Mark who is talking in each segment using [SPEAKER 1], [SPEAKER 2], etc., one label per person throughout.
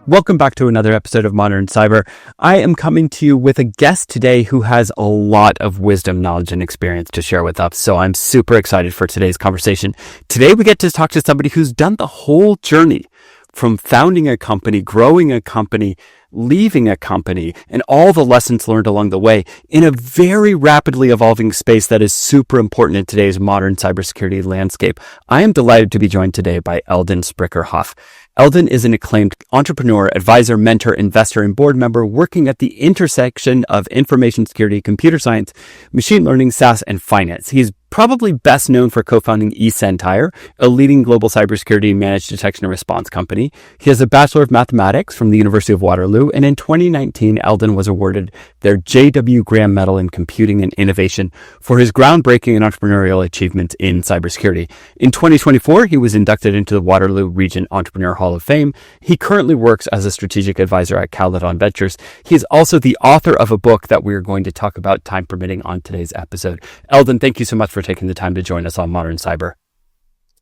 [SPEAKER 1] Welcome back to another episode of Modern Cyber. I am coming to you with a guest today who has a lot of wisdom, knowledge, and experience to share with us. So I'm super excited for today's conversation. Today we get to talk to somebody who's done the whole journey from founding a company, growing a company, leaving a company, and all the lessons learned along the way in a very rapidly evolving space that is super important in today's modern cybersecurity landscape. I am delighted to be joined today by Eldon Sprickerhoff. Eldon is an acclaimed entrepreneur, advisor, mentor, investor, and board member working at the intersection of information security, computer science, machine learning, SaaS, and finance. He's probably best known for co-founding eSentire, a leading global cybersecurity managed detection and response company. He has a Bachelor of Mathematics from the University of Waterloo, and in 2019, Eldon was awarded their J.W. Graham Medal in Computing and Innovation for his groundbreaking and entrepreneurial achievements in cybersecurity. In 2024, he was inducted into the Waterloo Region Entrepreneur Hall of Fame. He currently works as a strategic advisor at Caledon Ventures. He is also the author of a book that we're going to talk about, time permitting, on today's episode. Eldon, thank you so much for taking the time to join us on Modern Cyber.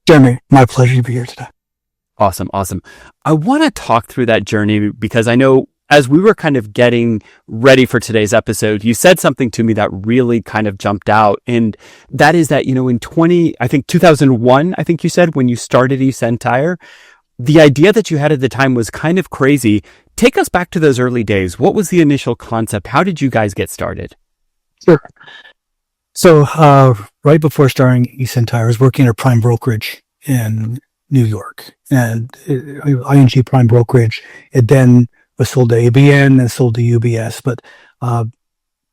[SPEAKER 2] Jeremy, my pleasure to be here today.
[SPEAKER 1] Awesome. I want to talk through that journey because I know as we were kind of getting ready for today's episode, you said something to me that really kind of jumped out. And that is that, in 2001, I think you said, when you started eSentire, the idea that you had at the time was kind of crazy. Take us back to those early days. What was the initial concept? How did you guys get started?
[SPEAKER 2] Sure. So right before starting eSentire, I was working at a prime brokerage in New York, and ING Prime Brokerage. It then was sold to ABN and sold to UBS. But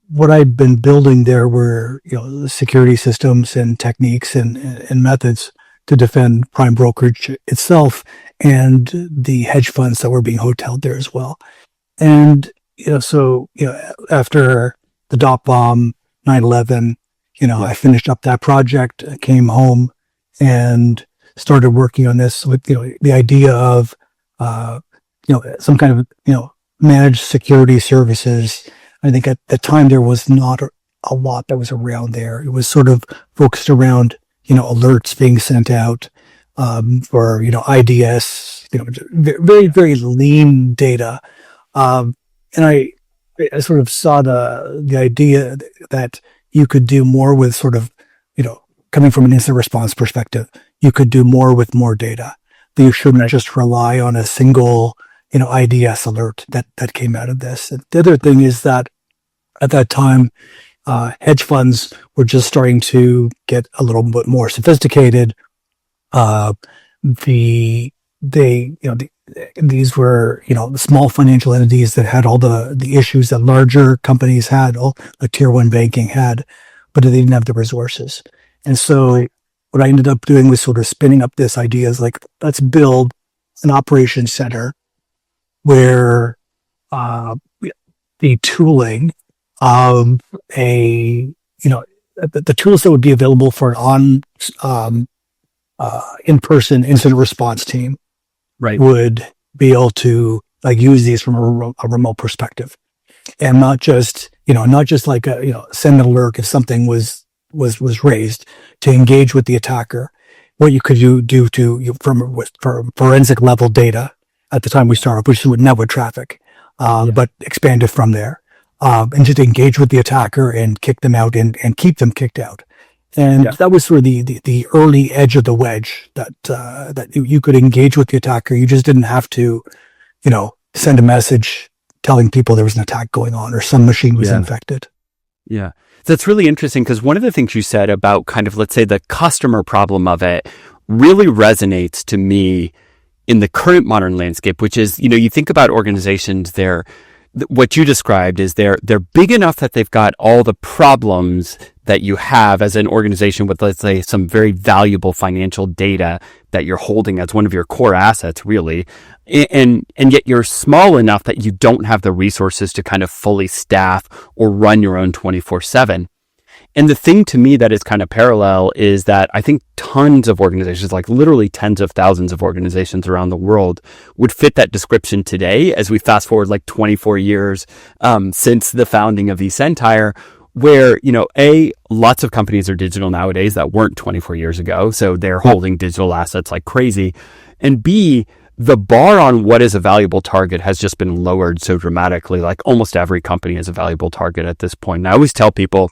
[SPEAKER 2] what I'd been building there were security systems and techniques and methods to defend prime brokerage itself and the hedge funds that were being hoteled there as well. And after the dot bomb, 9/11. I finished up that project, came home, and started working on this with, the idea of, some kind of, managed security services. I think at the time there was not a lot that was around there. It was sort of focused around, alerts being sent out, for, IDS, very, very lean data. And I sort of saw the idea that you could do more with sort of, coming from an incident response perspective, you could do more with more data. That you shouldn't just rely on a single, IDS alert that came out of this. And the other thing is that at that time, hedge funds were just starting to get a little bit more sophisticated. These were, the small financial entities that had all the issues that larger companies had, like tier one banking had, but they didn't have the resources. And so what I ended up doing was sort of spinning up this idea is like, let's build an operations center where, the tooling of the tools that would be available for an in-person incident response team, right, would be able to use these from a remote perspective, and not just like send an alert if something was raised, to engage with the attacker. What you could do from forensic level data at the time we started, which was network traffic, but expanded from there, and just engage with the attacker and kick them out and keep them kicked out. And that was sort of the early edge of the wedge that you could engage with the attacker. You just didn't have to, send a message telling people there was an attack going on or some machine was infected.
[SPEAKER 1] Yeah. That's really interesting because one of the things you said about kind of, let's say, the customer problem of it really resonates to me in the current modern landscape, which is, you think about organizations what you described is they're big enough that they've got all the problems that you have as an organization with, let's say, some very valuable financial data that you're holding as one of your core assets, really. And yet you're small enough that you don't have the resources to kind of fully staff or run your own 24/7. And the thing to me that is kind of parallel is that I think tons of organizations, like literally tens of thousands of organizations around the world, would fit that description today as we fast forward like 24 years since the founding of eSentire, where, lots of companies are digital nowadays that weren't 24 years ago. So they're holding digital assets like crazy. And B, the bar on what is a valuable target has just been lowered so dramatically. Like almost every company is a valuable target at this point. And I always tell people,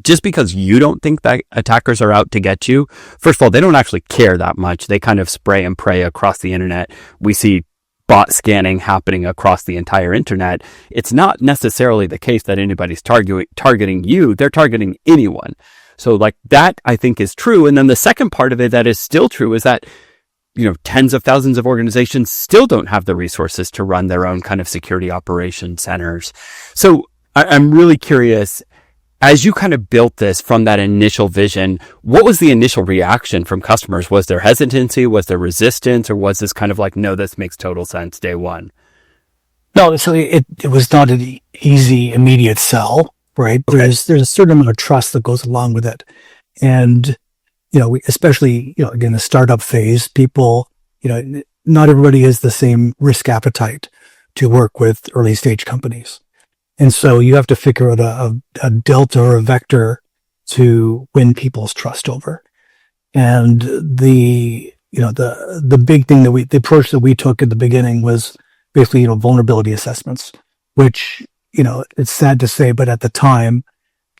[SPEAKER 1] just because you don't think that attackers are out to get you, first of all, they don't actually care that much. They kind of spray and pray across the internet. We see bot scanning happening across the entire internet. It's not necessarily the case that anybody's targeting you. They're targeting anyone. So like that, I think, is true. And then the second part of it that is still true is that, tens of thousands of organizations still don't have the resources to run their own kind of security operations centers. So I'm really curious, as you kind of built this from that initial vision, what was the initial reaction from customers? Was there hesitancy? Was there resistance? Or was this kind of like, no, this makes total sense day one?
[SPEAKER 2] No, so it was not an easy, immediate sell, right?
[SPEAKER 1] Okay.
[SPEAKER 2] There's a certain amount of trust that goes along with it. And, especially, again, the startup phase, people, not everybody has the same risk appetite to work with early stage companies. And so you have to figure out a delta or a vector to win people's trust over. And the big thing the approach that we took at the beginning was basically, vulnerability assessments, which, it's sad to say, but at the time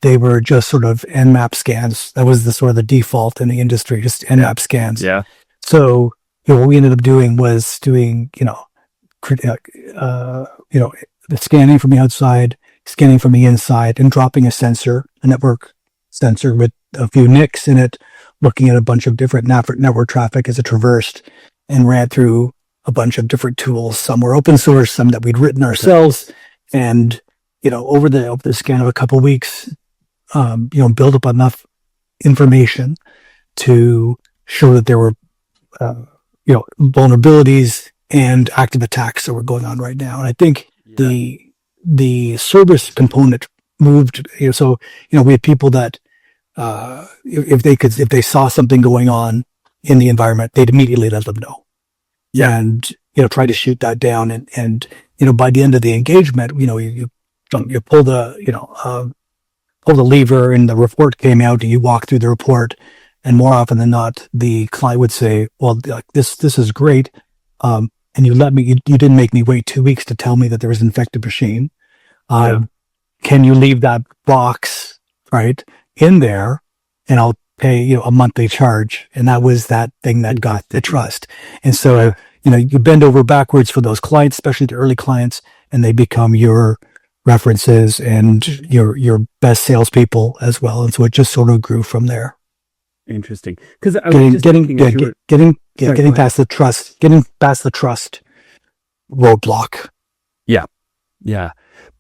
[SPEAKER 2] they were just sort of Nmap scans. That was the sort of the default in the industry, just Nmap scans.
[SPEAKER 1] Yeah.
[SPEAKER 2] So, what we ended up doing was doing, the scanning from the outside, scanning from the inside, and dropping a network sensor with a few NICs in it, looking at a bunch of different network traffic as it traversed, and ran through a bunch of different tools. Some were open source, some that we'd written ourselves, and over the scan of a couple of weeks, build up enough information to show that there were vulnerabilities and active attacks that were going on right now. And I think the service component moved, we had people that, if they saw something going on in the environment, they'd immediately let them know.
[SPEAKER 1] Yeah.
[SPEAKER 2] And, try to shoot that down. And, by the end of the engagement, you pull the lever and the report came out and you walk through the report. And more often than not, the client would say, well, this is great. And you didn't make me wait 2 weeks to tell me that there was an infected machine. Can you leave that box, right, in there, and I'll pay, a monthly charge. And that was that thing that got the trust. And so, you bend over backwards for those clients, especially the early clients, and they become your references and your best salespeople as well. And so it just sort of grew from there.
[SPEAKER 1] Interesting. Because
[SPEAKER 2] getting past the trust roadblock.
[SPEAKER 1] Yeah.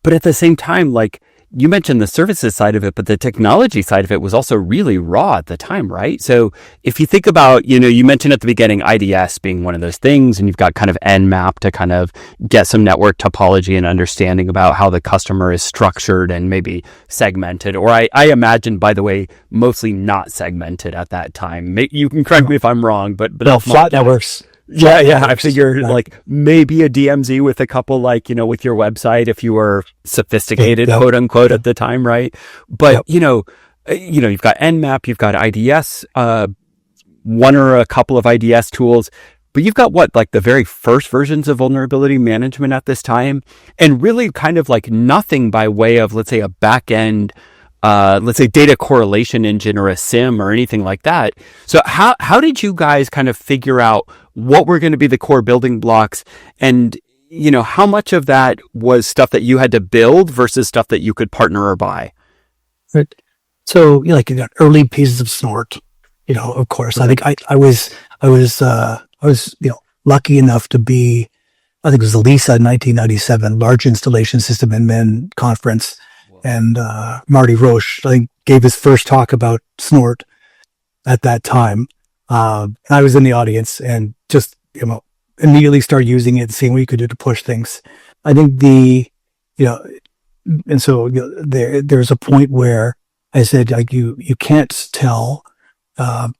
[SPEAKER 1] But at the same time, like you mentioned the services side of it, but the technology side of it was also really raw at the time, right? So if you think about, you mentioned at the beginning IDS being one of those things, and you've got kind of Nmap to kind of get some network topology and understanding about how the customer is structured and maybe segmented, or I imagine, by the way, mostly not segmented at that time. You can correct me if I'm wrong, but
[SPEAKER 2] flat networks.
[SPEAKER 1] Yeah. I figure like maybe a DMZ with a couple, with your website, if you were sophisticated, quote unquote, at the time, right? But you've got Nmap, you've got IDS, one or a couple of IDS tools, but you've got the very first versions of vulnerability management at this time, and really kind of like nothing by way of, let's say, a back end, let's say data correlation engine or a SIM or anything like that. So how did you guys kind of figure out what were going to be the core building blocks, and how much of that was stuff that you had to build versus stuff that you could partner or buy?
[SPEAKER 2] Right. So early pieces of Snort, of course. I think I was lucky enough to be, I think it was the LISA 1997 Large Installation System Admin Conference. And Marty Roche, I think, gave his first talk about Snort at that time. I was in the audience and just, immediately started using it and seeing what you could do to push things. I think and so there's a point where I said, you can't tell, from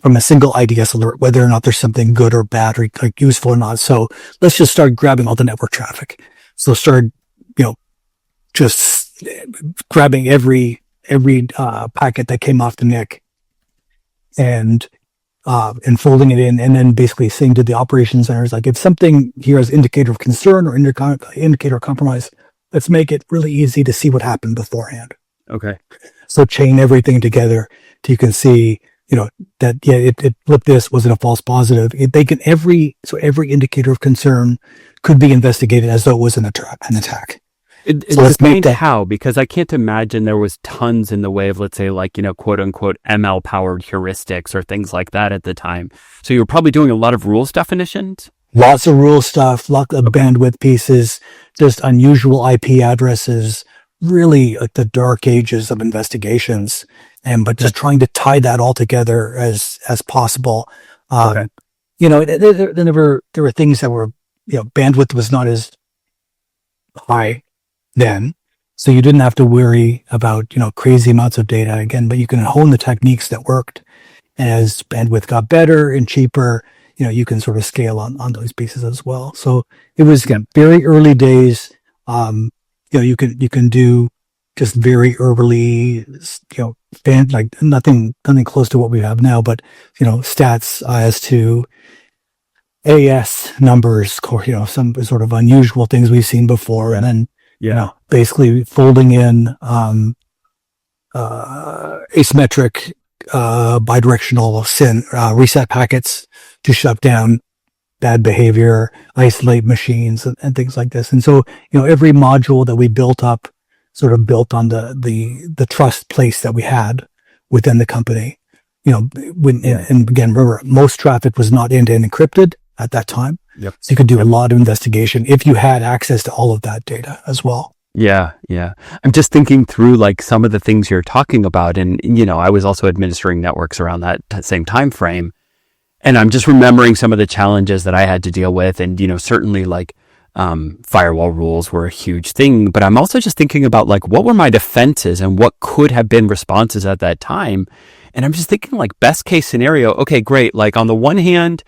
[SPEAKER 2] a single IDS alert whether or not there's something good or bad or useful or not. So let's just start grabbing all the network traffic. So start, just grabbing every packet that came off the NIC and and folding it in, and then basically saying to the operations centers, like, if something here is indicator of concern or indicator of compromise, let's make it really easy to see what happened beforehand.
[SPEAKER 1] Okay.
[SPEAKER 2] So chain everything together till you can see, that, yeah, it flipped this, was it a false positive? Every indicator of concern could be investigated as though it was an attack.
[SPEAKER 1] So let's explain how, because I can't imagine there was tons in the way of, let's say, like, quote unquote ML powered heuristics or things like that at the time. So you were probably doing a lot of rules definitions.
[SPEAKER 2] Lots of rule stuff, lots of bandwidth pieces, just unusual IP addresses, really like the dark ages of investigations, but just trying to tie that all together as possible.
[SPEAKER 1] Okay.
[SPEAKER 2] There were things that were, bandwidth was not as high then, so you didn't have to worry about, crazy amounts of data again, but you can hone the techniques that worked. As bandwidth got better and cheaper, you can sort of scale on those pieces as well. So it was, again, very early days. You can do just very early, like nothing close to what we have now, but, stats as to AS numbers, or, some sort of unusual things we've seen before. And then, basically folding in, asymmetric, bidirectional reset packets to shut down bad behavior, isolate machines, and things like this. And so, every module that we built up sort of built on the trust place that we had within the company. And again, remember, most traffic was not end-to-end encrypted at that time.
[SPEAKER 1] Yep.
[SPEAKER 2] So you could do a lot of investigation if you had access to all of that data as well.
[SPEAKER 1] Yeah. I'm just thinking through like some of the things you're talking about. And, I was also administering networks around that same time frame. And I'm just remembering some of the challenges that I had to deal with. And, certainly like firewall rules were a huge thing. But I'm also just thinking about like, what were my defenses and what could have been responses at that time? And I'm just thinking like best case scenario. Okay, great. Like on the one hand,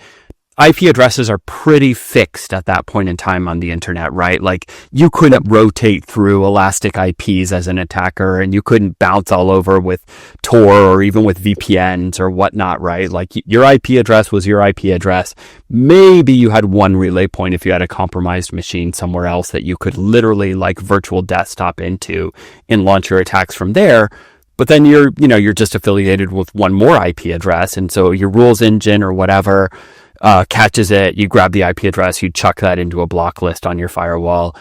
[SPEAKER 1] IP addresses are pretty fixed at that point in time on the internet, right? Like you couldn't rotate through elastic IPs as an attacker, and you couldn't bounce all over with Tor or even with VPNs or whatnot, right? Like your IP address was your IP address. Maybe you had one relay point if you had a compromised machine somewhere else that you could literally like virtual desktop into and launch your attacks from there. But then you're just affiliated with one more IP address. And so your rules engine or whatever catches it, you grab the IP address, you chuck that into a block list on your firewall.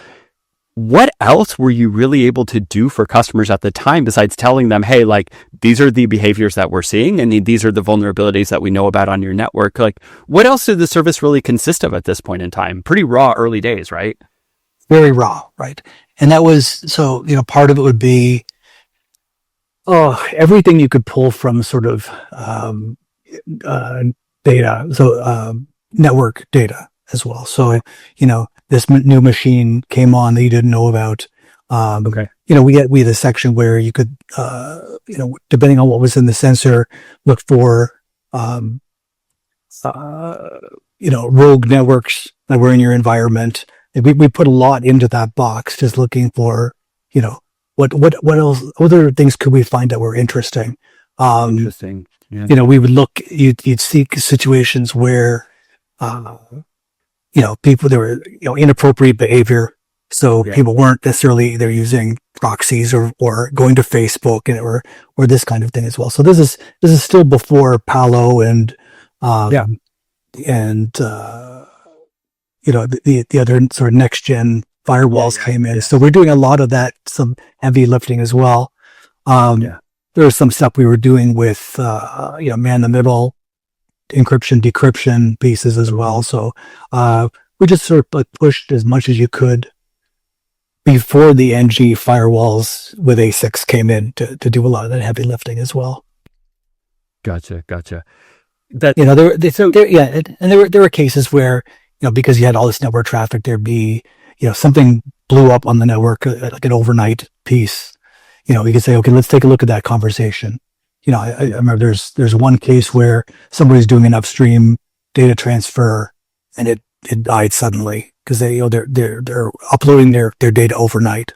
[SPEAKER 1] What else were you really able to do for customers at the time besides telling them, hey, like these are the behaviors that we're seeing and these are the vulnerabilities that we know about on your network? Like what else did the service really consist of at this point in time? Pretty raw early days, right?
[SPEAKER 2] Very raw, right? And that was, so, part of it would be, everything you could pull from sort of data, so network data as well. So, this new machine came on that you didn't know about.
[SPEAKER 1] Okay.
[SPEAKER 2] We had a section where you could, depending on what was in the sensor, look for, rogue networks that were in your environment. And we put a lot into that box, just looking for, what else, other things could we find that were interesting?
[SPEAKER 1] Interesting. Yeah.
[SPEAKER 2] We would look, you'd seek situations where, people, there were, inappropriate behavior. So people weren't necessarily, they're using proxies or going to Facebook or this kind of thing as well. So this is still before Palo and the other sort of next gen firewalls came in. So we're doing a lot of that, some heavy lifting as well. There was some stuff we were doing with, man the middle encryption, decryption pieces as well. So, we just sort of pushed as much as you could before the NG firewalls with A6 came in to do a lot of that heavy lifting as well.
[SPEAKER 1] Gotcha.
[SPEAKER 2] That, there were cases where, because you had all this network traffic, there'd be, something blew up on the network, like an overnight piece. We could say, okay, let's take a look at that conversation. I remember there's one case where somebody's doing an upstream data transfer and it died suddenly because they're uploading their data overnight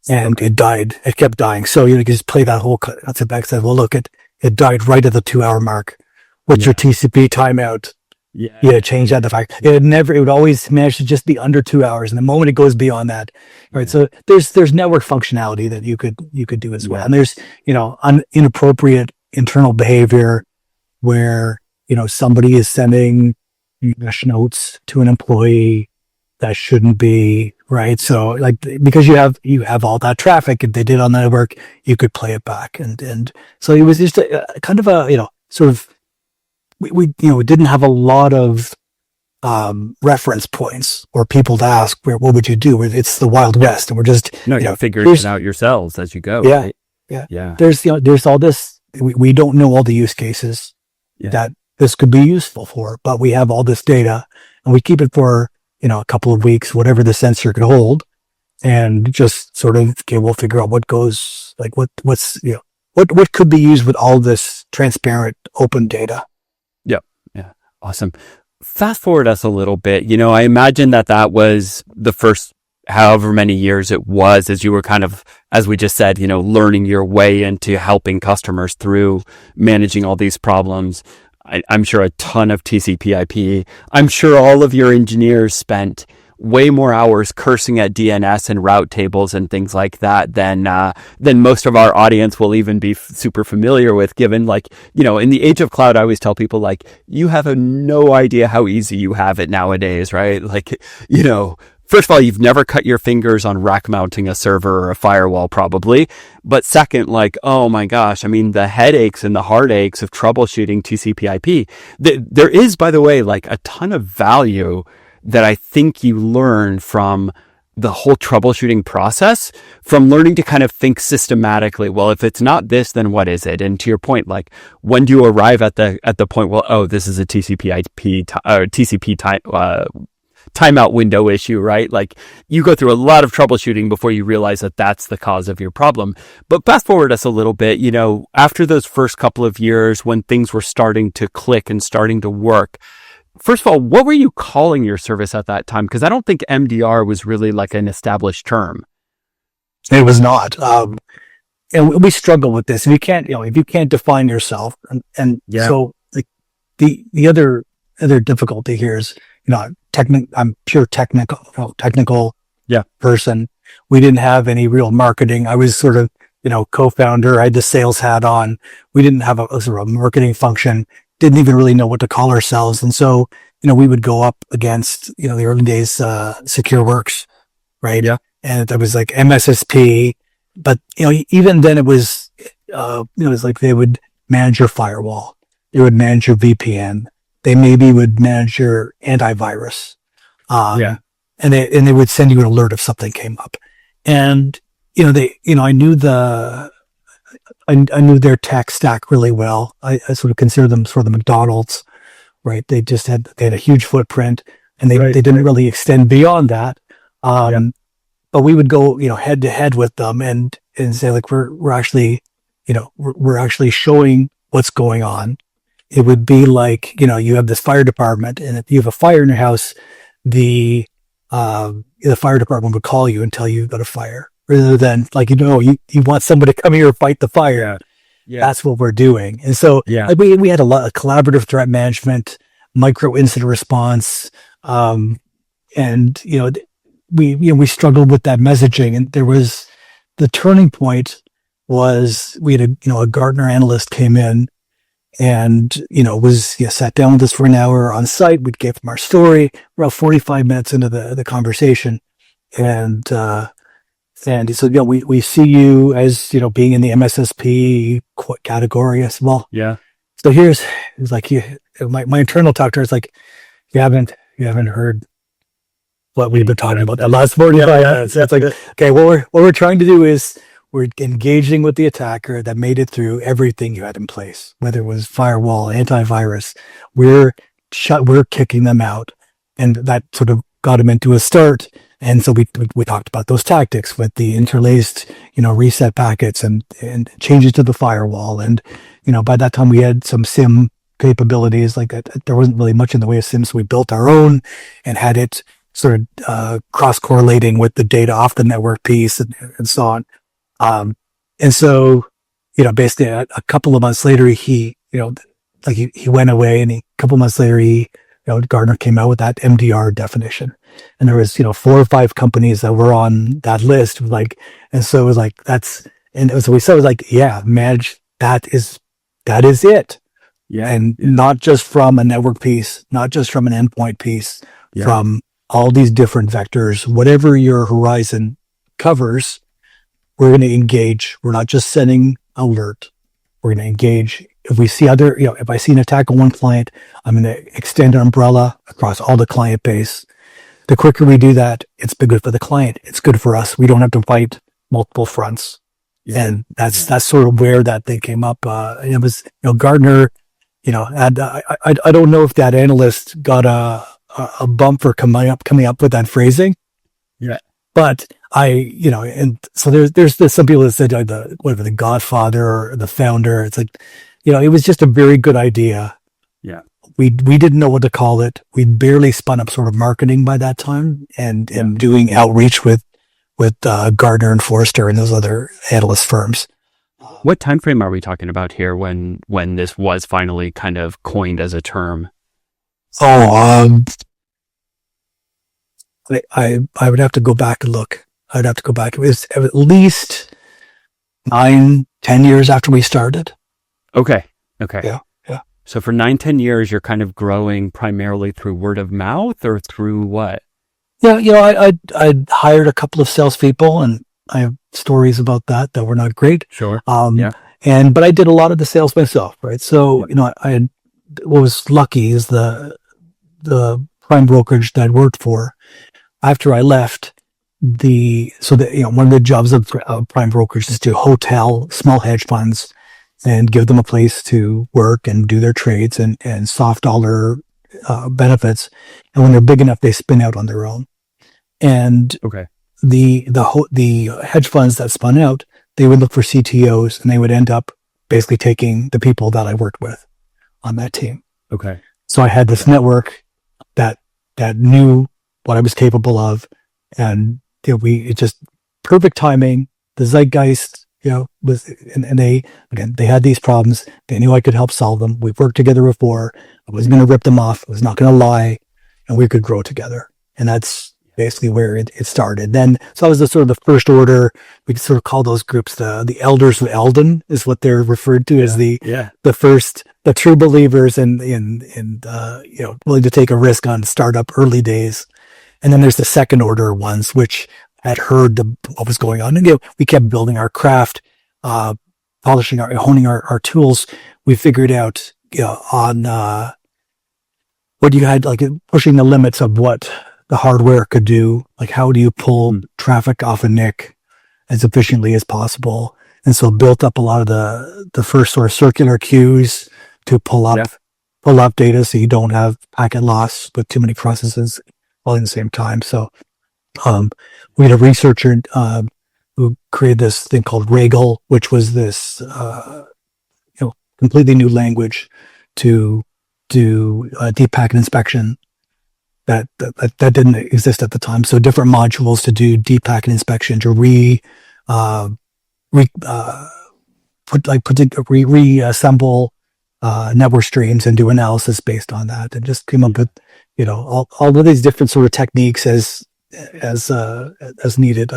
[SPEAKER 2] and it died. It kept dying. So you just play that whole concept back and say, well, look, it died right at the 2-hour mark. what's your TCP timeout?
[SPEAKER 1] Yeah.
[SPEAKER 2] Change that. The fact it would always manage to just be under 2 hours. And the moment it goes beyond that, right? So there's network functionality that you could do as well. And there's, inappropriate internal behavior where, somebody is sending mesh notes to an employee that shouldn't be, right? So like, because you have all that traffic, if they did on the network, you could play it back. And so it was just a kind of a, sort of, we didn't have a lot of reference points or people to ask, what would you do? It's the Wild West, and we're just
[SPEAKER 1] you're figuring it out yourselves as you go.
[SPEAKER 2] Yeah,
[SPEAKER 1] right?
[SPEAKER 2] yeah. There's all this. We don't know all the use cases that this could be useful for, but we have all this data, and we keep it for a couple of weeks, whatever the sensor could hold, and just sort of we'll figure out what goes, like what's what could be used with all this transparent open data.
[SPEAKER 1] Yeah. Awesome. Fast forward us a little bit. I imagine that was the first however many years it was as you were kind of, as we just said, learning your way into helping customers through managing all these problems. I'm sure a ton of TCP/IP. I'm sure all of your engineers spent way more hours cursing at DNS and route tables and things like that than most of our audience will even be super familiar with, given in the age of cloud, I always tell people you have no idea how easy you have it nowadays, right? First of all, you've never cut your fingers on rack mounting a server or a firewall probably, but second, oh my gosh, I mean, the headaches and the heartaches of troubleshooting TCP/IP, there is, by the way, a ton of value that I think you learn from the whole troubleshooting process, from learning to kind of think systematically. Well, if it's not this, then what is it? And to your point, when do you arrive at the point, well, oh, this is a TCP/IP or TCP timeout window issue, right? You go through a lot of troubleshooting before you realize that that's the cause of your problem. But fast forward us a little bit, after those first couple of years when things were starting to click and starting to work. First of all, what were you calling your service at that time? Because I don't think MDR was really an established term.
[SPEAKER 2] It was not. And we struggle with this. If you can't define yourself, so the other difficulty here is, I'm pure technical person. We didn't have any real marketing. I was sort of, co-founder. I had the sales hat on. We didn't have a sort of marketing function. Didn't even really know what to call ourselves. And so, we would go up against, the early days, SecureWorks, right? Yeah. And that was MSSP, but, even then it was, it was they would manage your firewall. They would manage your VPN. They maybe would manage your antivirus. And they would send you an alert if something came up. And, I knew their tech stack really well. I sort of consider them sort of the McDonald's, right? They had a huge footprint, and they didn't really extend beyond that. But we would go, head to head with them and say we're actually, we're actually showing what's going on. It would be you have this fire department, and if you have a fire in your house, the fire department would call you and tell you you've got a fire, rather than you want somebody to come here and fight the fire. Yeah. That's what we're doing. And so we had a lot of collaborative threat management, micro incident response. And we struggled with that messaging, and there was the turning point was we had a Gartner analyst came in and, sat down with us for an hour on site. We gave him our story, around 45 minutes into the conversation. And he said, we see you as, being in the MSSP category. I said, well, so my internal talker is you haven't heard what we've been talking about that last 45 minutes. That's okay, what we're trying to do is we're engaging with the attacker that made it through everything you had in place, whether it was firewall, antivirus. We're kicking them out, and that sort of got them into a start. And so we talked about those tactics with the interlaced, reset packets and changes to the firewall. And, by that time we had some SIM capabilities there wasn't really much in the way of SIM. So we built our own and had it sort of, cross-correlating with the data off the network piece and so on. And so, basically a couple of months later, like he went away, and a couple months later, Gartner came out with that MDR definition, and there was 4 or 5 companies that were on that list. Like, and so it was like so we said it was like, yeah, manage that is it.
[SPEAKER 1] Yeah.
[SPEAKER 2] And not just from a network piece, not just from an endpoint piece, from all these different vectors, whatever your horizon covers, we're going to engage. We're not just sending alert. We're going to engage. If we see if I see an attack on one client, I'm going to extend an umbrella across all the client base. The quicker we do that, it's good for the client. It's good for us. We don't have to fight multiple fronts. Yeah. And that's sort of where that thing came up. It was, Gartner, and I don't know if that analyst got a bump for coming up with that phrasing.
[SPEAKER 1] Yeah.
[SPEAKER 2] But and so there's some people that said the Godfather or the founder. It's like, it was just a very good idea.
[SPEAKER 1] Yeah.
[SPEAKER 2] We didn't know what to call it. We barely spun up sort of marketing by that time, and doing outreach with Gartner and Forrester and those other analyst firms.
[SPEAKER 1] What time frame are we talking about here when this was finally kind of coined as a term?
[SPEAKER 2] I would have to go back and look. I'd have to go back. It was at least 9-10 years after we started.
[SPEAKER 1] Okay.
[SPEAKER 2] Yeah.
[SPEAKER 1] So for 9-10 years, you're kind of growing primarily through word of mouth, or through what?
[SPEAKER 2] Yeah, I'd hired a couple of salespeople, and I have stories about that were not great.
[SPEAKER 1] Sure.
[SPEAKER 2] But I did a lot of the sales myself, right? So, what was lucky is the prime brokerage that I'd worked for, after I left, one of the jobs of prime brokerage is to hotel small hedge funds and give them a place to work and do their trades and soft dollar benefits. And when they're big enough, they spin out on their own. And the hedge funds that spun out, they would look for CTOs, and they would end up basically taking the people that I worked with on that team.
[SPEAKER 1] Okay.
[SPEAKER 2] So I had this network that knew what I was capable of, and it just perfect timing. The zeitgeist, was, and they had these problems. They knew I could help solve them. We've worked together before. I wasn't going to rip them off. I was not going to lie, and we could grow together. And that's basically where it started. Then, so that was the sort of the first order. We could sort of call those groups the elders of Eldon, is what they're referred to as the true believers and willing to take a risk on startup early days. And then there's the second order ones, which had heard what was going on. And we kept building our craft, honing our tools. We figured out on what you had, like pushing the limits of what the hardware could do. Like, how do you pull traffic off a NIC as efficiently as possible? And so built up a lot of the first sort of circular queues to pull up data, so you don't have packet loss with too many processes all at the same time. So we had a researcher who created this thing called Regal, which was this completely new language to do deep packet inspection that didn't exist at the time. So different modules to do deep packet inspection, to reassemble network streams and do analysis based on that, and just came up with all of these different sort of techniques as needed.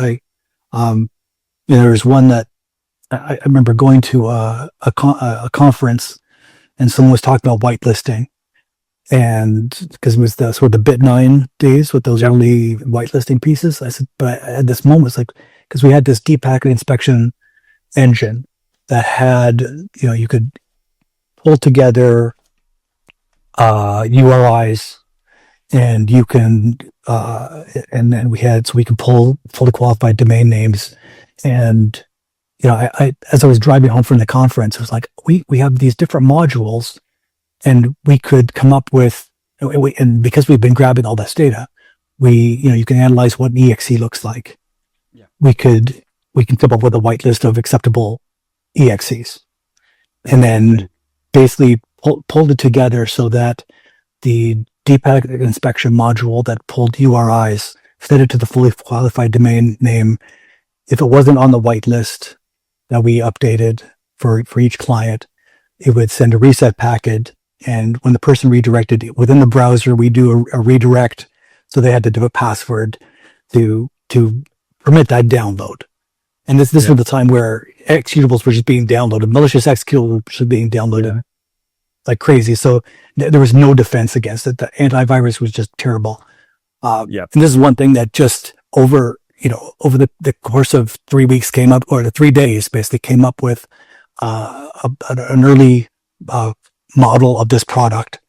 [SPEAKER 2] There's one that I remember going to a conference, and someone was talking about whitelisting, and because it was the sort of the Bit9 days with those early whitelisting pieces. I said, but I had this moment, it's like, because we had this deep packet inspection engine that had, you could pull together URIs, and you can, and then we can pull fully qualified domain names. And, I as I was driving home from the conference, it was like, we have these different modules, and we could come up with, and because we've been grabbing all this data, you can analyze what an EXE looks like. Yeah. We can come up with a whitelist of acceptable EXEs, and then basically pulled it together so that the deep packet inspection module that pulled URIs fed it to the fully qualified domain name. If it wasn't on the whitelist that we updated for each client, it would send a reset packet. And when the person redirected within the browser, we do a redirect. So they had to do a password to permit that download. And this was the time where executables were just being downloaded. Malicious executables were being downloaded like crazy. So there was no defense against it. The antivirus was just terrible. And this is one thing that just over the course of 3 weeks or the 3 days basically came up with an early model of this product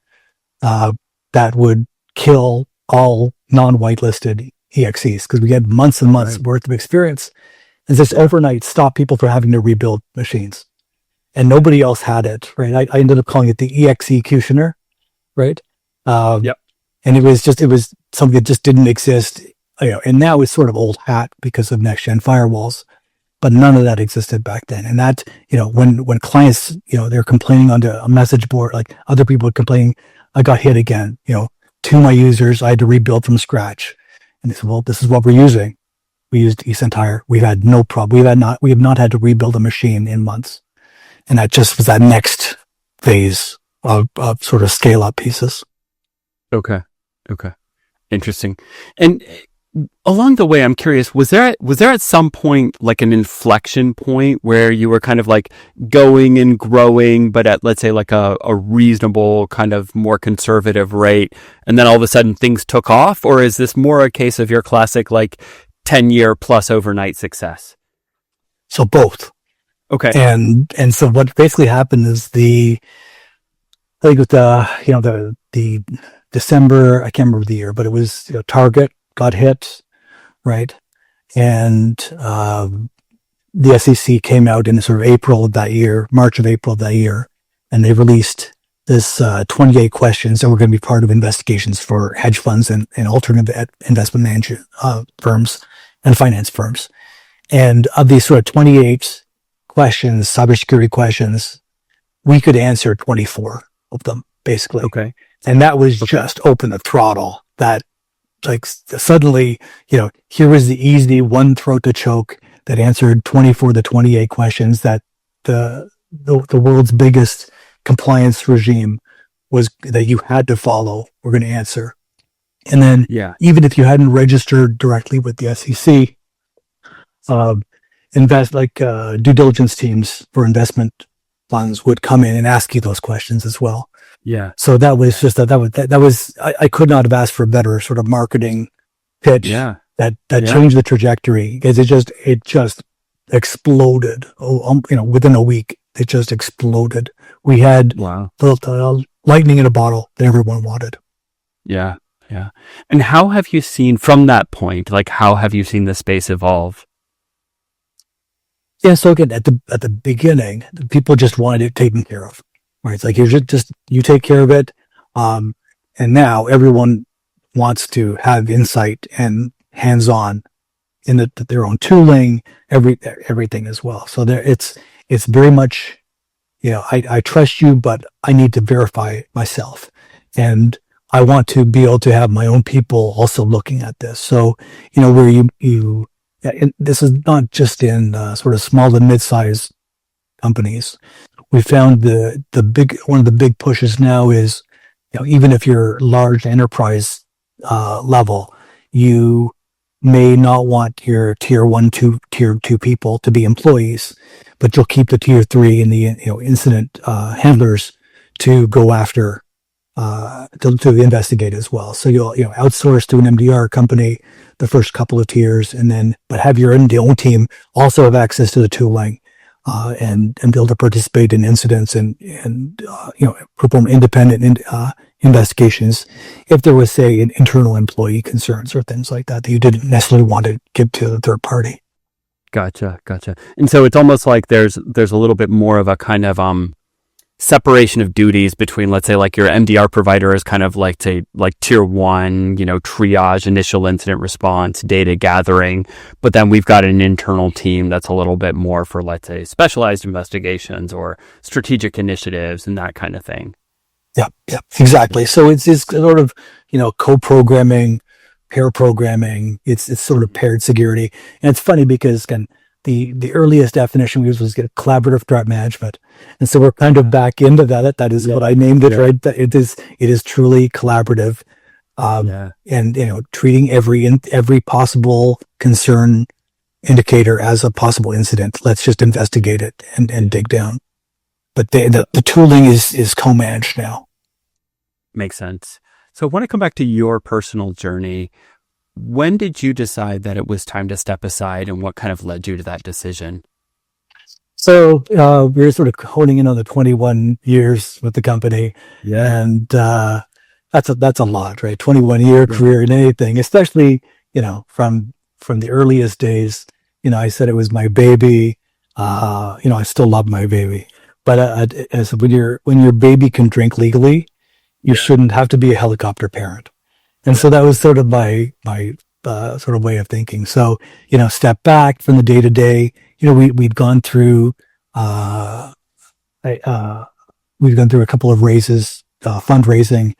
[SPEAKER 2] that would kill all non-whitelisted EXEs, because we had months and months worth of experience. And this overnight stopped people from having to rebuild machines. And nobody else had it, right? I ended up calling it the executioner, right? And it was something that just didn't exist, and now it's sort of old hat because of next gen firewalls, but none of that existed back then. And that, when clients, they're complaining on a message board, like other people complaining, I got hit again, to my users, I had to rebuild from scratch. And they said, well, this is what we're using. We used eSentire. We've had no problem. We have not had to rebuild a machine in months. And that just was that next phase of sort of scale up pieces.
[SPEAKER 1] Okay. Interesting. And along the way, I'm curious, was there at some point like an inflection point where you were kind of like going and growing, but at, let's say, like a reasonable kind of more conservative rate, and then all of a sudden things took off? Or is this more a case of your classic like 10-year plus overnight success?
[SPEAKER 2] So both.
[SPEAKER 1] Okay.
[SPEAKER 2] And so what basically happened is I think with the December, I can't remember the year, but it was Target got hit, right? And the SEC came out in sort of March of April of that year, and they released this 28 questions that were going to be part of investigations for hedge funds and alternative investment management firms and finance firms. And of these sort of 28 questions, cybersecurity questions, we could answer 24 of them, basically.
[SPEAKER 1] Okay.
[SPEAKER 2] And that was just open the throttle. That, like, suddenly, here was the easy one throat to choke that answered 24 to 28 questions that the world's biggest compliance regime was that you had to follow. We're going to answer. And then even if you hadn't registered directly with the SEC, due diligence teams for investment funds would come in and ask you those questions as well.
[SPEAKER 1] Yeah.
[SPEAKER 2] So that was just I could not have asked for a better sort of marketing pitch that changed the trajectory, because it just exploded. Within a week, it just exploded. We had the lightning in a bottle that everyone wanted. Yeah.
[SPEAKER 1] Yeah. And how have you seen from that point, how have you seen the space evolve?
[SPEAKER 2] Yeah. So again, at the beginning, people just wanted it taken care of. Right. It's like, you take care of it. And now everyone wants to have insight and hands-on in their own tooling, everything as well. So it's very much, I trust you, but I need to verify myself. And I want to be able to have my own people also looking at this. So, where and this is not just in sort of small and mid-sized companies. We found one of the big pushes now is, even if you're large enterprise level, you may not want your tier 1, tier 2 people to be employees, but you'll keep the tier 3 and the incident handlers to go after to investigate as well. So you'll outsource to an MDR company the first couple of tiers, but have your own team also have access to the tooling. And be able to participate in incidents and perform independent investigations if there was, say, an internal employee concerns or things like that you didn't necessarily want to give to the third party.
[SPEAKER 1] Gotcha. And so it's almost like there's a little bit more of a kind of separation of duties between, let's say, like your MDR provider is kind of like tier 1, triage, initial incident response, data gathering, but then we've got an internal team that's a little bit more for, let's say, specialized investigations or strategic initiatives and that kind of thing.
[SPEAKER 2] Yeah, exactly. So it's sort of, co-programming, pair programming. It's sort of paired security. And it's funny because, again, the earliest definition we used was collaborative threat management. And so we're kind of back into that. That is what I named it, right? That it is truly collaborative. And, treating every possible concern indicator as a possible incident. Let's just investigate it and dig down. But the tooling is co-managed now.
[SPEAKER 1] Makes sense. So I want to come back to your personal journey. When did you decide that it was time to step aside, and what kind of led you to that decision?
[SPEAKER 2] So we were sort of honing in on the 21 years with the company. Yeah. And that's a lot, right? 21-year career in anything, especially, from the earliest days. I said it was my baby. I still love my baby. But as when your baby can drink legally, you shouldn't have to be a helicopter parent. And so that was sort of my sort of way of thinking. So, step back from the day to day. We'd gone through a couple of raises, fundraising,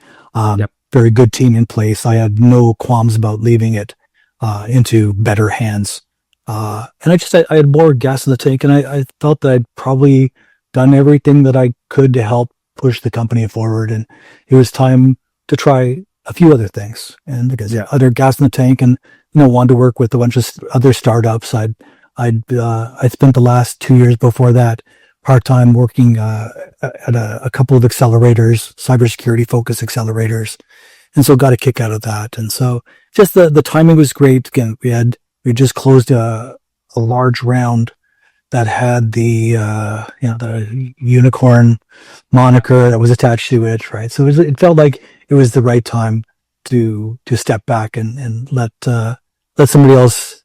[SPEAKER 2] very good team in place. I had no qualms about leaving it into better hands. And I had more gas in the tank, and I felt that I'd probably done everything that I could to help push the company forward. And it was time to try a few other things, and because other gas in the tank, and wanted to work with a bunch of other startups. I spent the last 2 years before that part-time working at a couple of accelerators, cybersecurity focused accelerators, and so got a kick out of that. And so just the timing was great. Again, we just closed a large round that had the unicorn moniker that was attached to it, right? So it felt like it was the right time to step back and let somebody else,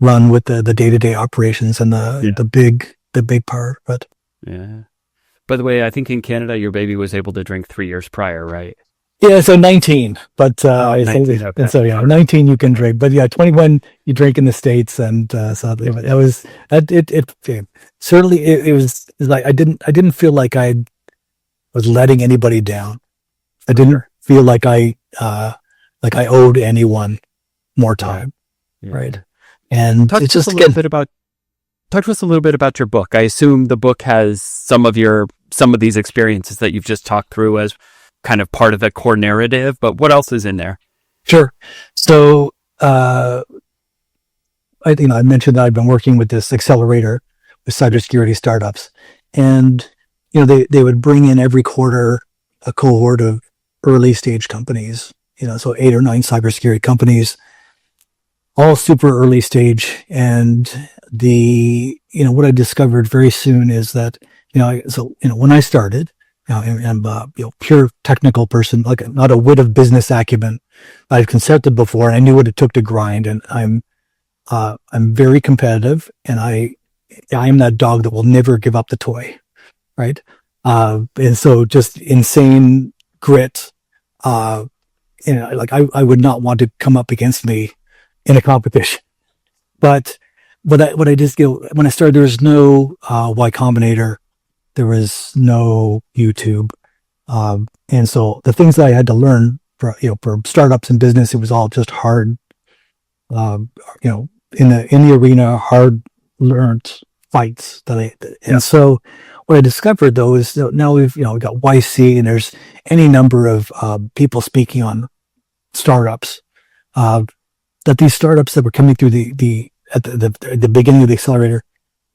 [SPEAKER 2] run with the day-to-day operations and the big part. But
[SPEAKER 1] by the way, I think in Canada your baby was able to drink 3 years prior, right?
[SPEAKER 2] Yeah, so 19, but
[SPEAKER 1] 19, okay.
[SPEAKER 2] And so 19 you can drink, but 21 you drink in the States, and so that was certainly it was like I didn't feel like I was letting anybody down. I didn't feel like I owed anyone more time, right? And
[SPEAKER 1] talk to us a little bit about your book. I assume the book has some of these experiences that you've just talked through as kind of part of the core narrative, but what else is in there?
[SPEAKER 2] Sure. So, I mentioned that I've been working with this accelerator with cybersecurity startups, and, they would bring in every quarter a cohort of early stage companies, so 8 or 9 cybersecurity companies, all super early stage. And what I discovered very soon is that, when I started, I'm a pure technical person, like not a whit of business acumen. I've concepted before, and I knew what it took to grind. And I'm very competitive, and I am that dog that will never give up the toy, right? And so just insane grit. I would not want to come up against me in a competition. But what I just when I started, there was no Y Combinator. There was no YouTube. And so the things that I had to learn for startups and business, it was all just hard, in the arena, hard learned fights and so what I discovered though is that now we've got YC, and there's any number of people speaking on startups, that these startups that were coming through at the beginning of the accelerator,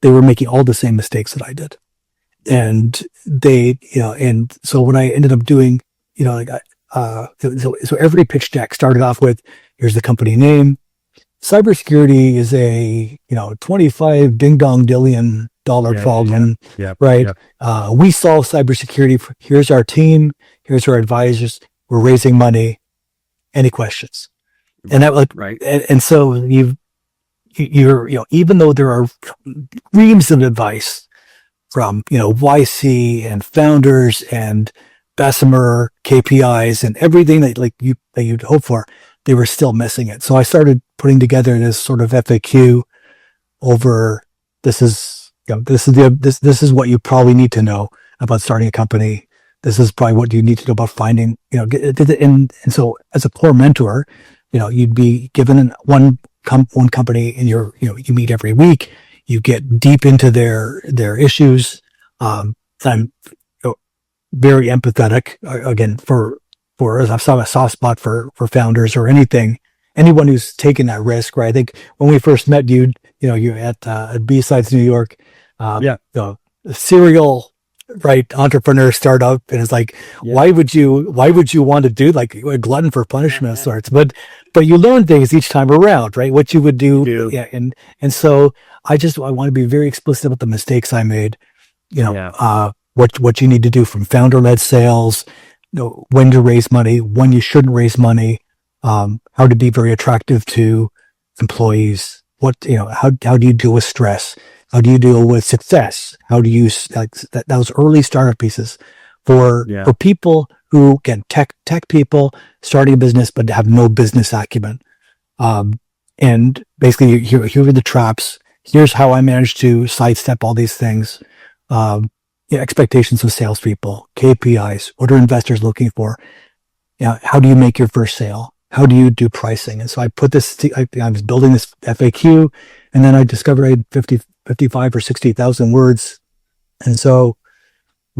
[SPEAKER 2] they were making all the same mistakes that I did. And and so what I ended up doing, so every pitch deck started off with, here's the company name. Cybersecurity is a, $25 ding dong dillion problem, right? We solve cybersecurity. Here's our team. Here's our advisors. We're raising money. Any questions? And that, right. And so you're, even though there are reams of advice from, YC and founders and Bessemer KPIs and everything that you'd hope for, they were still missing it. So I started putting together this sort of FAQ over, this is what you probably need to know about starting a company. This is probably what you need to know about finding, and so as a core mentor, you'd be given one company, and you meet every week, You get deep into their issues. I'm very empathetic again for I've saw a soft spot for founders or anyone who's taken that risk, right? I think when we first met, you're at B-Sides, New York, serial, right, entrepreneur startup. And it's like, why would you want to do like a glutton for punishment of sorts? But you learn things each time around, right? What you would do. Yeah. And so I want to be very explicit about the mistakes I made, what you need to do from founder-led sales, when to raise money, when you shouldn't raise money, how to be very attractive to employees, how do you deal with stress? How do you deal with success? How do you those early startup pieces for people who tech people starting a business but have no business acumen, and basically here are the traps. Here's how I managed to sidestep all these things. Expectations of salespeople, KPIs. What are investors looking for? How do you make your first sale? How do you do pricing? And so I put this. I was building this FAQ, and then I discovered I had 55 or 60,000 words, and so,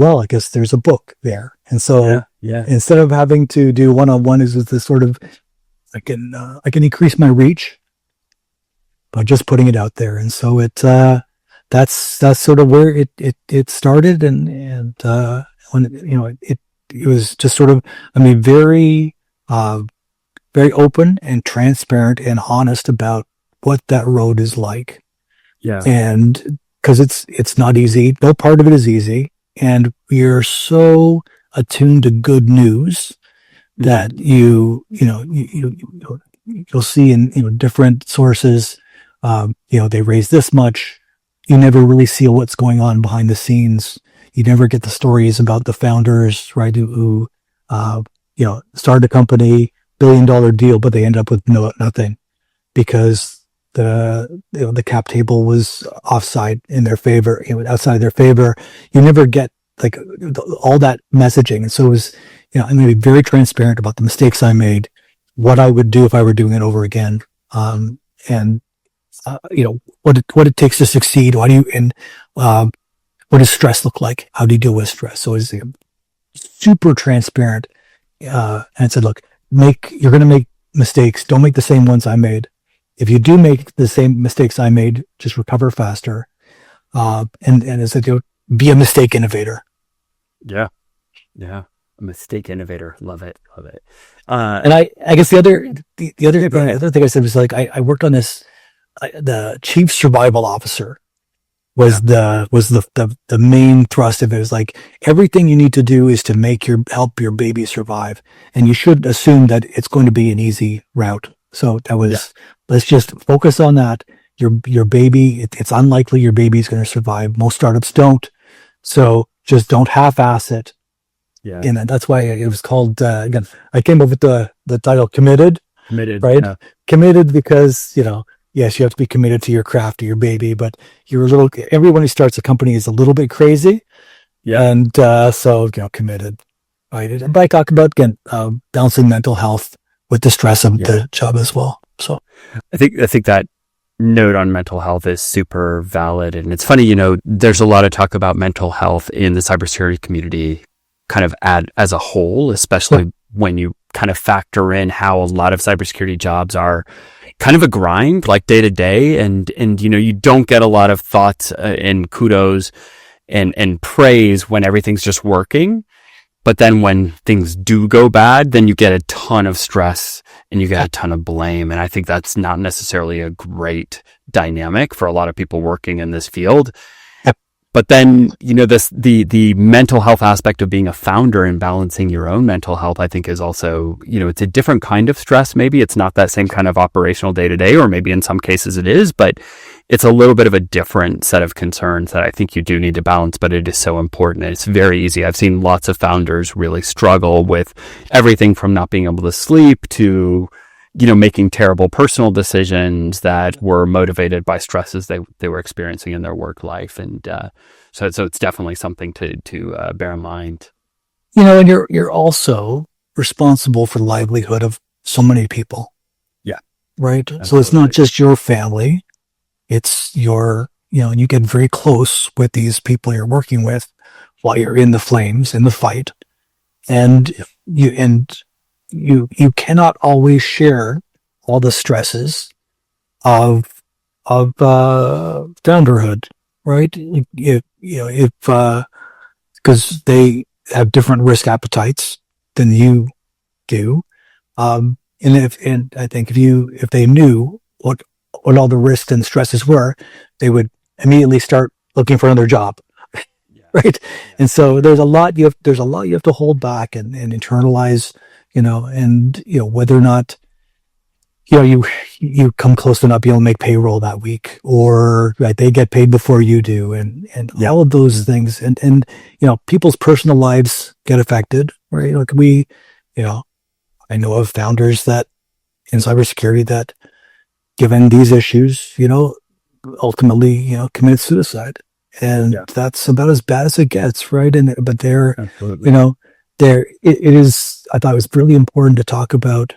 [SPEAKER 2] I guess there's a book there. And so, instead of having to do one-on-one, is this sort of I can increase my reach by just putting it out there. And so that's sort of where it started, and when it was just sort of, very very open and transparent and honest about what that road is like. Yeah. And because it's not easy, no part of it is easy, and we are so attuned to good news that you'll see in different sources, they raise this much. You never really see what's going on behind the scenes. You never get the stories about the founders, right, who started a company, $1 billion deal, but they end up with nothing because the cap table was offside in their favor, outside their favor. You never get like all that messaging. And so it was, I'm going to be very transparent about the mistakes I made, what I would do if I were doing it over again. And what it takes to succeed. What does stress look like? How do you deal with stress? So it's super transparent. And said, look, you're going to make mistakes. Don't make the same ones I made. If you do make the same mistakes I made, just recover faster. And I said, be a mistake innovator.
[SPEAKER 1] Yeah. A mistake innovator. Love it.
[SPEAKER 2] And I guess the other thing I said was like, I worked on this, the chief survival officer was the main thrust of it. It was like, everything you need to do is to help your baby survive. And you should assume that it's going to be an easy route. So that was, let's just focus on that. Your baby, it's unlikely your baby is going to survive. Most startups don't. So just don't half-ass it. Yeah. And that's why it was called, again, I came up with the title Committed. Right? Yeah. Committed because, yes, you have to be committed to your craft, to your baby, but everyone who starts a company is a little bit crazy. Yeah. And so, committed. Right. And I talk about, again, balancing mental health with the stress of the job as well. So
[SPEAKER 1] I think that note on mental health is super valid. And it's funny, there's a lot of talk about mental health in the cybersecurity community kind of as a whole, especially when you kind of factor in how a lot of cybersecurity jobs are kind of a grind, like day to day. And you don't get a lot of thoughts and kudos and praise when everything's just working. But then when things do go bad, then you get a ton of stress and you get a ton of blame. And I think that's not necessarily a great dynamic for a lot of people working in this field. But then, the mental health aspect of being a founder and balancing your own mental health, I think is also, it's a different kind of stress. Maybe it's not that same kind of operational day to day, or maybe in some cases it is, but it's a little bit of a different set of concerns that I think you do need to balance, but it is so important. It's very easy. I've seen lots of founders really struggle with everything from not being able to sleep to, making terrible personal decisions that were motivated by stresses they were experiencing in their work life. And so it's definitely something to bear in mind.
[SPEAKER 2] And you're also responsible for the livelihood of so many people.
[SPEAKER 1] Yeah.
[SPEAKER 2] Right.
[SPEAKER 1] Absolutely.
[SPEAKER 2] So it's not just your family. It's your and you get very close with these people you're working with while you're in the flames, in the fight. And you cannot always share all the stresses of founderhood, right? Because they have different risk appetites than you do. And I think if they knew what all the risks and stresses were, they would immediately start looking for another job. Right. And so there's a lot you have to hold back and internalize, and whether or not, you come close to not being able to make payroll that week, or right, they get paid before you do, and all of those things, and people's personal lives get affected, right? Like I know of founders that in cybersecurity that, given these issues, ultimately, committed suicide. And that's about as bad as it gets, right? But
[SPEAKER 1] Absolutely.
[SPEAKER 2] it is, I thought it was really important to talk about,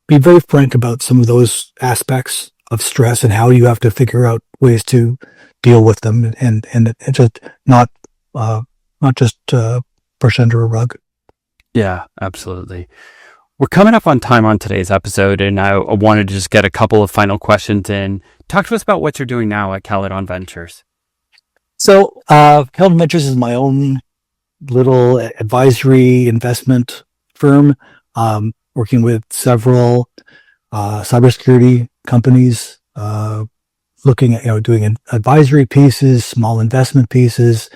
[SPEAKER 2] be very frank about some of those aspects of stress and how you have to figure out ways to deal with them, and just not just push under a rug.
[SPEAKER 1] Yeah, absolutely. We're coming up on time on today's episode, and I wanted to just get a couple of final questions in. Talk to us about what you're doing now at Caledon Ventures.
[SPEAKER 2] So, Caledon Ventures is my own little advisory investment firm, working with several cybersecurity companies, looking at doing advisory pieces, small investment pieces,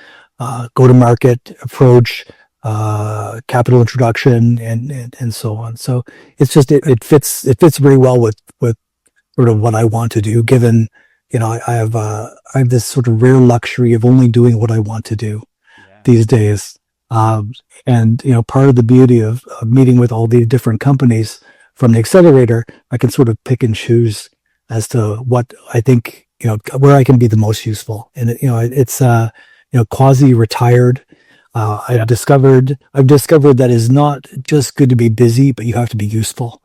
[SPEAKER 2] go-to-market approach, capital introduction, and so on. So it's just it fits very well with sort of what I want to do, given I have this sort of rare luxury of only doing what I want to do these days. And part of the beauty of meeting with all these different companies from the accelerator, I can sort of pick and choose as to what I think, where I can be the most useful. And it's quasi retired. I've discovered that it's not just good to be busy, but you have to be useful.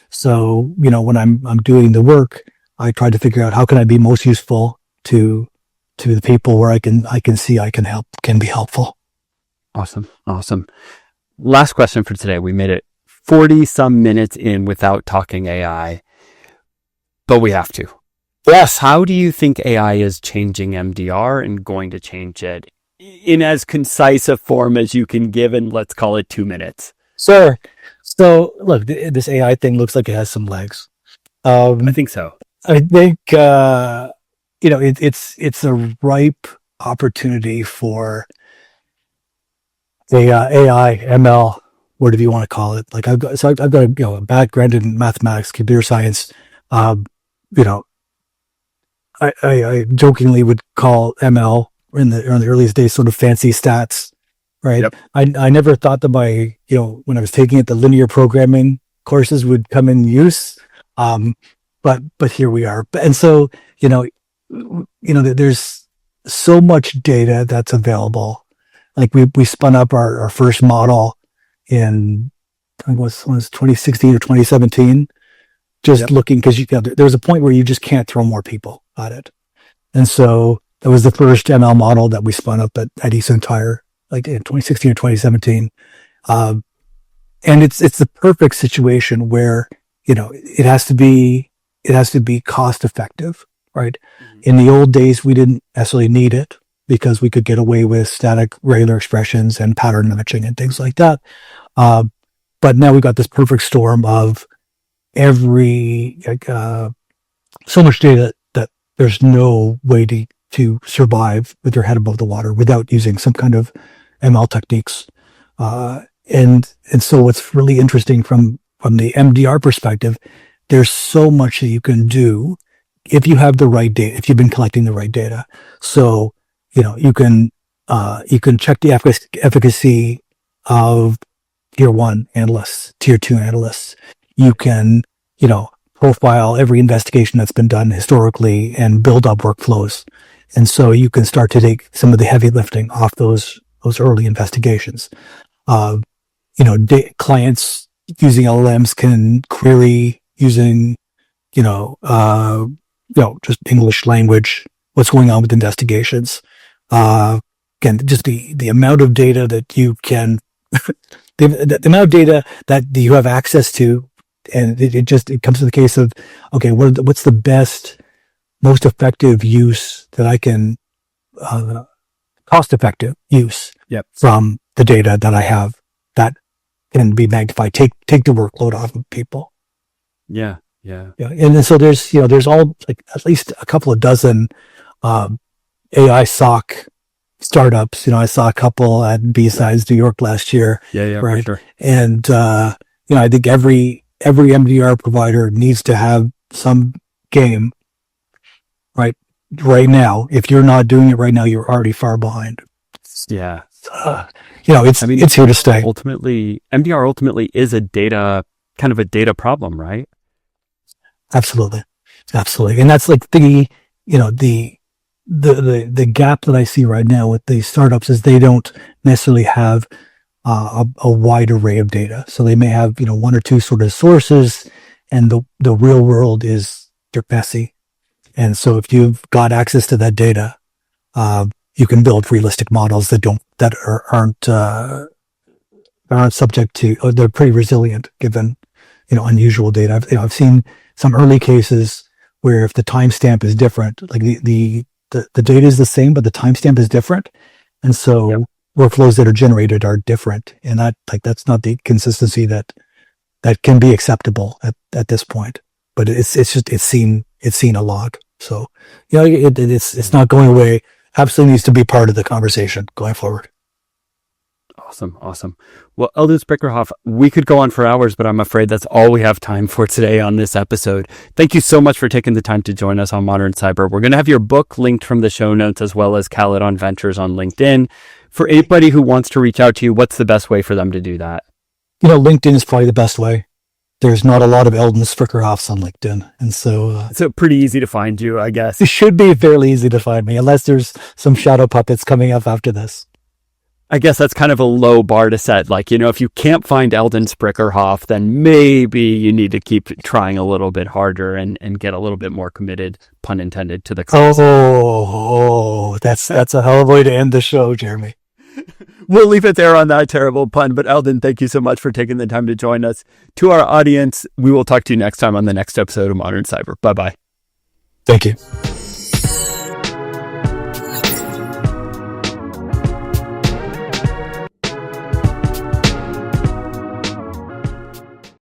[SPEAKER 2] So, when I'm doing the work, I try to figure out how can I be most useful to the people where I can see I can be helpful.
[SPEAKER 1] Awesome. Last question for today. We made it 40 some minutes in without talking AI, but we have to.
[SPEAKER 2] Yes.
[SPEAKER 1] How do you think AI is changing MDR and going to change it in as concise a form as you can give in, let's call it 2 minutes?
[SPEAKER 2] Sure. So look, this AI thing looks like it has some legs.
[SPEAKER 1] I think so.
[SPEAKER 2] I think, it's a ripe opportunity for AI, ML, whatever you want to call it. Like I've got a background in mathematics, computer science. I jokingly would call ML in the earliest days sort of fancy stats, right?
[SPEAKER 1] Yep.
[SPEAKER 2] I never thought that when I was taking it, the linear programming courses would come in use. But here we are. And so, there's so much data that's available. Like we spun up our first model in, I think it was 2016 or 2017, just looking, because there was a point where you just can't throw more people at it. And so that was the first ML model that we spun up at eSentire, like in 2016 or 2017. And it's the perfect situation where, it has to be cost effective, right? Mm-hmm. In the old days, we didn't necessarily need it because we could get away with static regular expressions and pattern matching and things like that. But now we've got this perfect storm of so much data that there's no way to survive with your head above the water without using some kind of ML techniques. And so what's really interesting from the MDR perspective, there's so much that you can do if you have the right data, if you've been collecting the right data. So, you can check the efficacy of tier 1 analysts, tier 2 analysts. You can, profile every investigation that's been done historically and build up workflows. And so you can start to take some of the heavy lifting off those early investigations. Clients using LLMs can query using, just English language what's going on with investigations. Again, just the amount of data that you can, the amount of data that you have access to, and it comes to the case of, okay, what's the best, most effective use that I can, cost effective use from the data that I have that can be magnified, take the workload off of people.
[SPEAKER 1] Yeah.
[SPEAKER 2] And so there's all like at least a couple of dozen, AI SOC startups. I saw a couple at B-Sides New York last year.
[SPEAKER 1] Yeah,
[SPEAKER 2] right.
[SPEAKER 1] For sure.
[SPEAKER 2] And, I think every MDR provider needs to have some game right now. If you're not doing it right now, you're already far behind.
[SPEAKER 1] Yeah.
[SPEAKER 2] It's here to stay.
[SPEAKER 1] Ultimately, MDR ultimately is a data problem, right?
[SPEAKER 2] Absolutely. And that's like the gap that I see right now with the startups is they don't necessarily have a wide array of data. So they may have, one or two sort of sources, and the real world is they're messy. And so if you've got access to that data, you can build realistic models that aren't subject to, they're pretty resilient given, unusual data. I've seen some early cases where if the timestamp is different, like the data is the same, but the timestamp is different. And so workflows that are generated are different. And that's not the consistency that can be acceptable at this point. But it's seen a lot. So, it's not going away. Absolutely needs to be part of the conversation going forward.
[SPEAKER 1] Awesome. Well, Eldon Sprickerhoff, we could go on for hours, but I'm afraid that's all we have time for today on this episode. Thank you so much for taking the time to join us on Modern Cyber. We're going to have your book linked from the show notes, as well as Caledon Ventures on LinkedIn. For anybody who wants to reach out to you, what's the best way for them to do that?
[SPEAKER 2] LinkedIn is probably the best way. There's not a lot of Eldon Sprickerhoffs on LinkedIn. And so...
[SPEAKER 1] so pretty easy to find you, I guess.
[SPEAKER 2] It should be fairly easy to find me, unless there's some shadow puppets coming up after this.
[SPEAKER 1] I guess that's kind of a low bar to set. Like, if you can't find Eldon Sprickerhoff, then maybe you need to keep trying a little bit harder and get a little bit more committed, pun intended, to the cause.
[SPEAKER 2] Oh, that's a hell of a way to end the show, Jeremy.
[SPEAKER 1] We'll leave it there on that terrible pun. But Eldon, thank you so much for taking the time to join us. To our audience, we will talk to you next time on the next episode of Modern Cyber. Bye-bye.
[SPEAKER 2] Thank you.